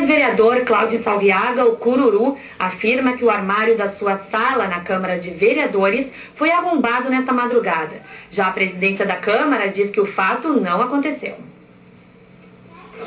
ex-vereador Cláudio Salviaga, o Cururu, afirma que o armário da sua sala na Câmara de Vereadores foi arrombado nesta madrugada. Já a presidência da Câmara diz que o fato não aconteceu.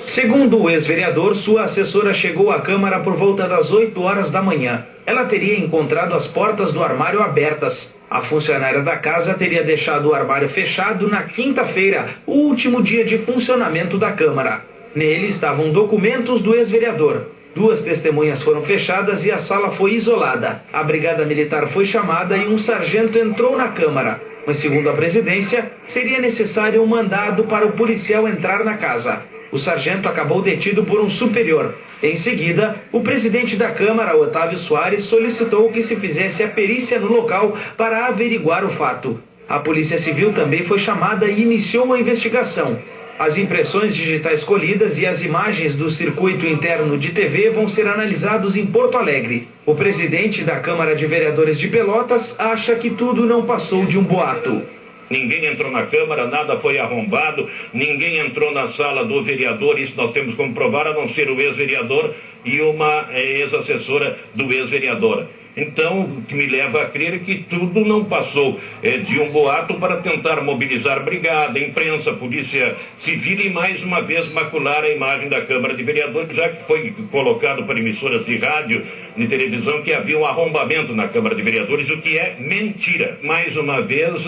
Segundo o ex-vereador, sua assessora chegou à Câmara por volta das 8 horas da manhã. Ela teria encontrado as portas do armário abertas. A funcionária da casa teria deixado o armário fechado na quinta-feira, o último dia de funcionamento da Câmara. Nele estavam documentos do ex-vereador. 2 testemunhas foram fechadas e a sala foi isolada. A brigada militar foi chamada e um sargento entrou na Câmara. Mas, segundo a presidência, seria necessário um mandado para o policial entrar na casa. O sargento acabou detido por um superior. Em seguida, o presidente da Câmara, Otávio Soares, solicitou que se fizesse a perícia no local para averiguar o fato. A Polícia Civil também foi chamada e iniciou uma investigação. As impressões digitais colhidas e as imagens do circuito interno de TV vão ser analisados em Porto Alegre. O presidente da Câmara de Vereadores de Pelotas acha que tudo não passou de um boato. Ninguém entrou na Câmara, nada foi arrombado, ninguém entrou na sala do vereador, isso nós temos como provar, a não ser o ex-vereador e uma ex-assessora do ex-vereador. Então, o que me leva a crer que tudo não passou de um boato para tentar mobilizar brigada, imprensa, polícia civil e mais uma vez macular a imagem da Câmara de Vereadores, já que foi colocado para emissoras de rádio, de televisão, que havia um arrombamento na Câmara de Vereadores, o que é mentira. Mais uma vez,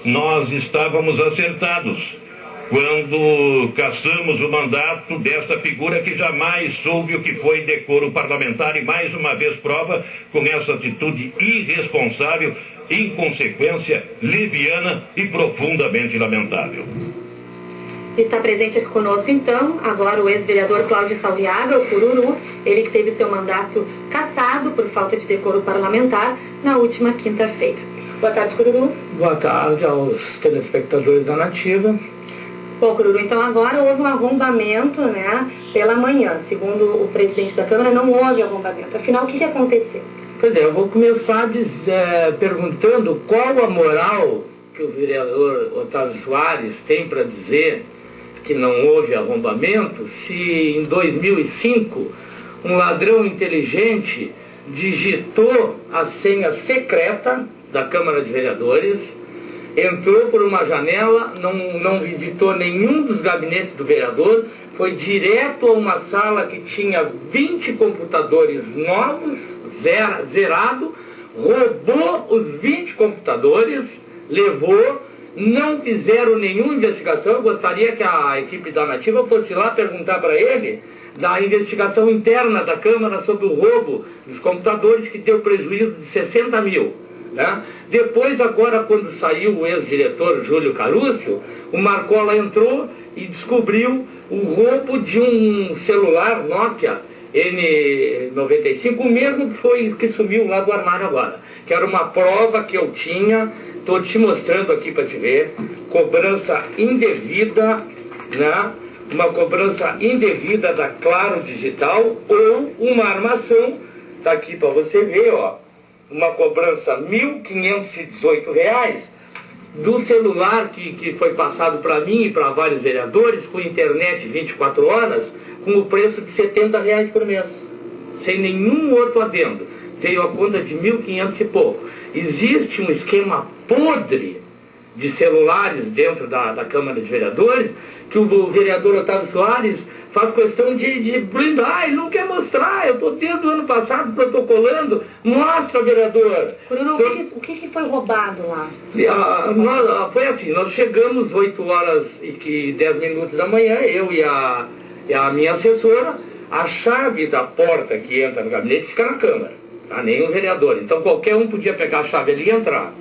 nós estávamos acertados quando cassamos o mandato dessa figura que jamais soube o que foi decoro parlamentar e mais uma vez prova com essa atitude irresponsável, inconsequência, leviana e profundamente lamentável. Está presente aqui conosco, então, agora o ex-vereador Cláudio Salviaga, o Cururu, ele que teve seu mandato cassado por falta de decoro parlamentar na última quinta-feira. Boa tarde, Cururu. Boa tarde aos telespectadores da Nativa. Bom, Cururu, então agora houve um arrombamento, né, pela manhã. Segundo o presidente da Câmara, não houve arrombamento. Afinal, o que aconteceu? Pois é, eu vou começar perguntando qual a moral que o vereador Otávio Soares tem para dizer que não houve arrombamento, se em 2005 um ladrão inteligente digitou a senha secreta da Câmara de Vereadores, entrou por uma janela, não visitou nenhum dos gabinetes do vereador, foi direto a uma sala que tinha 20 computadores novos, zerado, roubou os 20 computadores, levou, não fizeram nenhuma investigação. Eu gostaria que a equipe da Nativa fosse lá perguntar para ele da investigação interna da Câmara sobre o roubo dos computadores, que deu prejuízo de 60 mil. Né? Depois, agora, quando saiu o ex-diretor Júlio Carúcio, o Marcola entrou e descobriu o roubo de um celular Nokia N95, o mesmo que sumiu lá do armário agora, que era uma prova que eu tinha, estou te mostrando aqui para te ver, cobrança indevida, né? Uma cobrança indevida da Claro Digital ou uma armação, está aqui para você ver, ó. Uma cobrança R$ 1.518 do celular que foi passado para mim e para vários vereadores, com internet 24 horas, com o preço de R$ 70 por mês, sem nenhum outro adendo. Veio a conta de 1.500 e pouco. Existe um esquema podre de celulares dentro da Câmara de Vereadores, que o vereador Otávio Soares faz questão de blindar, ele não quer mostrar. Eu estou desde o ano passado protocolando. Mostra, vereador. Cururu, o que foi roubado lá? Foi assim, nós chegamos 8 horas e 10 minutos da manhã, eu e a minha assessora. A chave da porta que entra no gabinete fica na Câmara, tá? Nenhum vereador. Então qualquer um podia pegar a chave ali e entrar.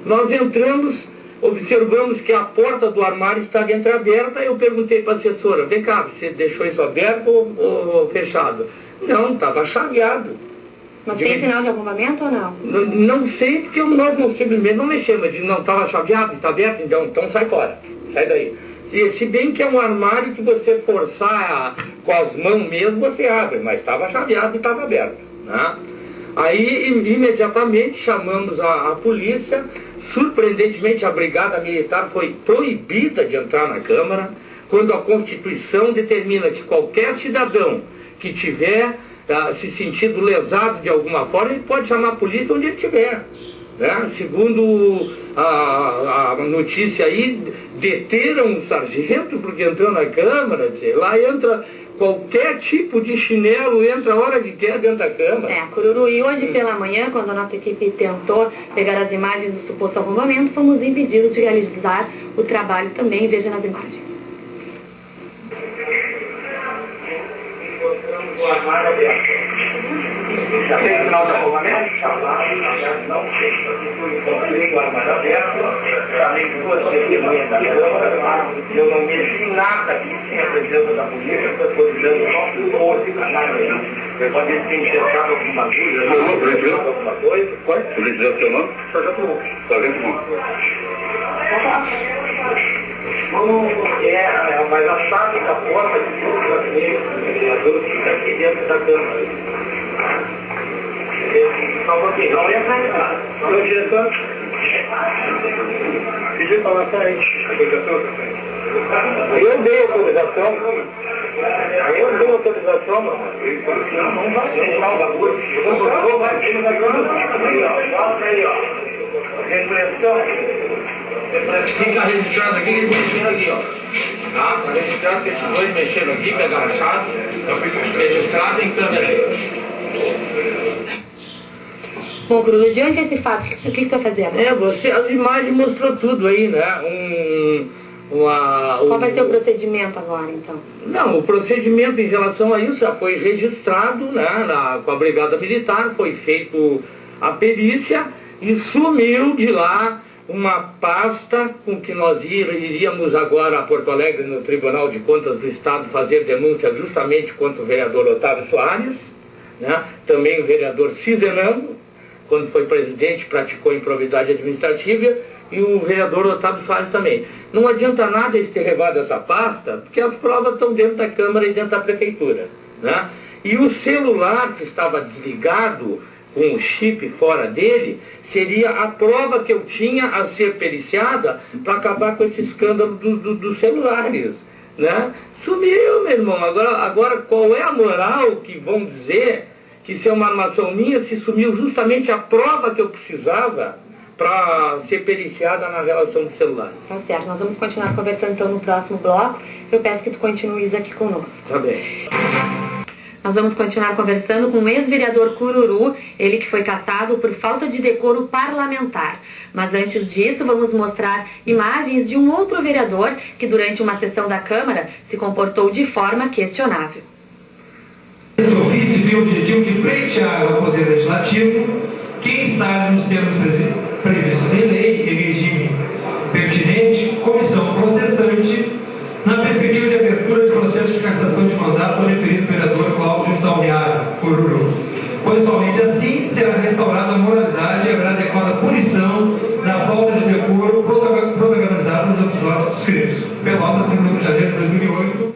Nós entramos, observamos que a porta do armário estava entreaberta. Eu perguntei para a assessora, vem cá, você deixou isso aberto ou fechado? Não, estava chaveado. Mas tem sinal de arrombamento ou não? Não sei, porque nós simplesmente não mexemos. Eu disse, não, estava chaveado, está aberto, então sai fora, sai daí. Se bem que é um armário que você forçar com as mãos mesmo, você abre, mas estava chaveado e estava aberto, né? Aí, imediatamente, chamamos a polícia. Surpreendentemente, a Brigada Militar foi proibida de entrar na Câmara, quando a Constituição determina que qualquer cidadão que tiver se sentindo lesado de alguma forma, ele pode chamar a polícia onde ele estiver. Né? Segundo a notícia aí, deteram um sargento porque entrou na Câmara, lá entra qualquer tipo de chinelo, entra a hora que quer dentro da Câmara. Cururu, e hoje pela manhã, quando a nossa equipe tentou pegar as imagens do suposto arrombamento, fomos impedidos de realizar o trabalho também, veja nas imagens. O armário aberto. Já fez o final do arrombamento? Não sei. O armário aberto, além de duas testemunhas da Câmara, eu não mexi em nada aqui sem a presença da polícia, estou dizendo só que o outro canal aí. Eu pode ter enxergado alguma coisa, alguma coisa. Qual? Você dizer o seu nome? Sargento Monte. Sargento Monte. Mas a chave da porta de todos os vereadores fica aqui dentro da Câmara. Não ia pra cá. Seu diretor? Pediu para lá sair. Eu dei autorização. Eu dei autorização, mano. Não vai ser mal da rua. Não vai ser da Câmara. Aí, ó. Repressão. Fica registrado aqui, eles mexeram aqui, ó. Tá? Tá registrado que esses dois mexeram aqui, pegaram a chave, registrado em câmera aí. Bom, Cururu, diante desse fato, o que tu vai fazer agora? As imagens mostrou tudo aí, né? Qual vai ser o procedimento agora, então? Não, o procedimento em relação a isso já foi registrado, né, com a Brigada Militar, foi feito a perícia e sumiu de lá uma pasta com que nós iríamos agora a Porto Alegre, no Tribunal de Contas do Estado, fazer denúncia justamente contra o vereador Otávio Soares, né? Também o vereador Cizenano, quando foi presidente, praticou improbidade administrativa, e o vereador Otávio Soares também. Não adianta nada eles terem levado essa pasta, porque as provas estão dentro da Câmara e dentro da Prefeitura. Né? E o celular que estava desligado, com o chip fora dele, seria a prova que eu tinha a ser periciada para acabar com esse escândalo dos celulares. Né? Sumiu, meu irmão. Agora, qual é a moral que vão dizer que isso é uma armação minha, se sumiu justamente a prova que eu precisava para ser periciada na relação do celular? Tá certo. Nós vamos continuar conversando então no próximo bloco. Eu peço que tu continues aqui conosco. Tá bem. Nós vamos continuar conversando com o ex-vereador Cururu, ele que foi cassado por falta de decoro parlamentar. Mas antes disso, vamos mostrar imagens de um outro vereador que durante uma sessão da Câmara se comportou de forma questionável. O objetivo de pleitear ao Poder Legislativo, quem está nos termos previstos em lei e regime pertinente, comissão processante, na perspectiva de abertura de processo de cassação de mandato do referido vereador Cláudio Salviário Cururu. Pois somente assim será restaurada a moralidade e haverá adequada punição da falta de decoro protagonizada nos episódios escritos. Pelotas, 1 de janeiro de 2008.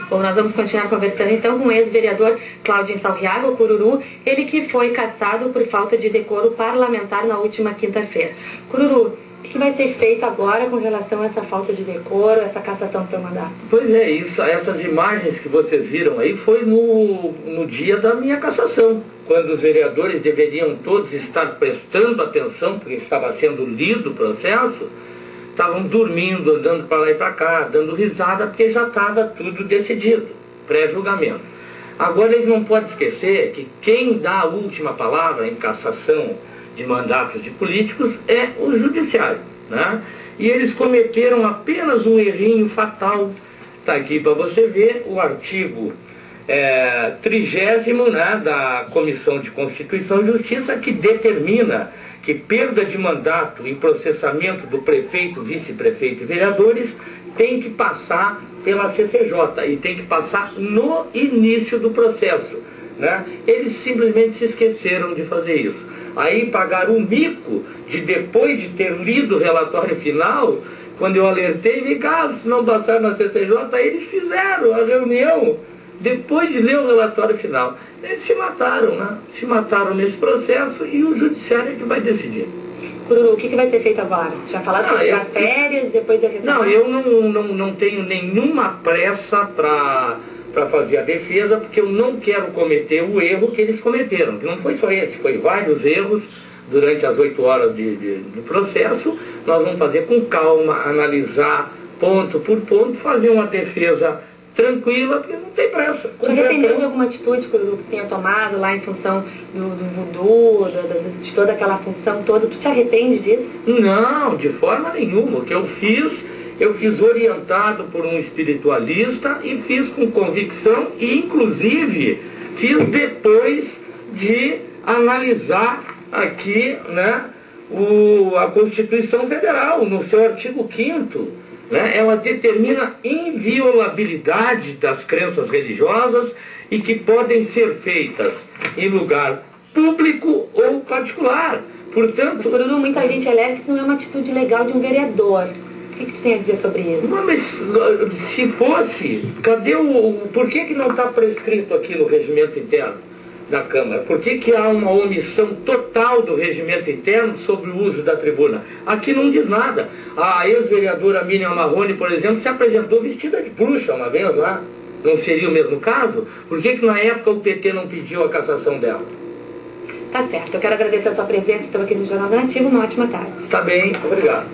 Bom, nós vamos continuar conversando então com o ex-vereador Cláudio Salviário Cururu, ele que foi cassado por falta de decoro parlamentar na última quinta-feira. Cururu, o que vai ser feito agora com relação a essa falta de decoro, essa cassação do teu mandato? Pois é, isso, essas imagens que vocês viram aí foi no dia da minha cassação, quando os vereadores deveriam todos estar prestando atenção, porque estava sendo lido o processo, estavam dormindo, andando para lá e para cá, dando risada, porque já estava tudo decidido, pré-julgamento. Agora eles não podem esquecer que quem dá a última palavra em cassação de mandatos de políticos é o judiciário. Né? E eles cometeram apenas um errinho fatal. Está aqui para você ver o artigo 30º, né, da Comissão de Constituição e Justiça, que determina que perda de mandato e processamento do prefeito, vice-prefeito e vereadores tem que passar pela CCJ e tem que passar no início do processo. Né? Eles simplesmente se esqueceram de fazer isso. Aí pagaram um mico de, depois de ter lido o relatório final, quando eu alertei, vem cá, se não passar na CCJ, aí eles fizeram a reunião depois de ler o relatório final. Eles se mataram, né? Se mataram nesse processo e o judiciário é que vai decidir. Cururu, o que vai ser feito agora? Já falaram de tirar férias, depois de retornar? Não, eu não tenho nenhuma pressa para para fazer a defesa, porque eu não quero cometer o erro que eles cometeram, que não foi só esse, foi vários erros durante as 8 horas do processo. Nós vamos fazer com calma, analisar ponto por ponto, fazer uma defesa tranquila, porque não tem pressa. Você arrependeu de alguma atitude que o tenha tomado lá em função do voodoo, de toda aquela função toda? Tu te arrepende disso? Não, de forma nenhuma. O que eu fiz orientado por um espiritualista e fiz com convicção e, inclusive, fiz depois de analisar aqui, né, a Constituição Federal, no seu artigo 5º, né, ela determina inviolabilidade das crenças religiosas e que podem ser feitas em lugar público ou particular. Portanto, mas, Cururu, muita gente alega que isso não é uma atitude legal de um vereador. O que tu tem a dizer sobre isso? Não, mas se fosse, cadê por que não está prescrito aqui no regimento interno da Câmara? Por que há uma omissão total do regimento interno sobre o uso da tribuna? Aqui não diz nada. A ex-vereadora Miriam Marrone, por exemplo, se apresentou vestida de bruxa uma vez lá. Não seria o mesmo caso? Por que na época o PT não pediu a cassação dela? Tá certo. Eu quero agradecer a sua presença. Estou aqui no Jornal da Nativa. Uma ótima tarde. Tá bem. Obrigado.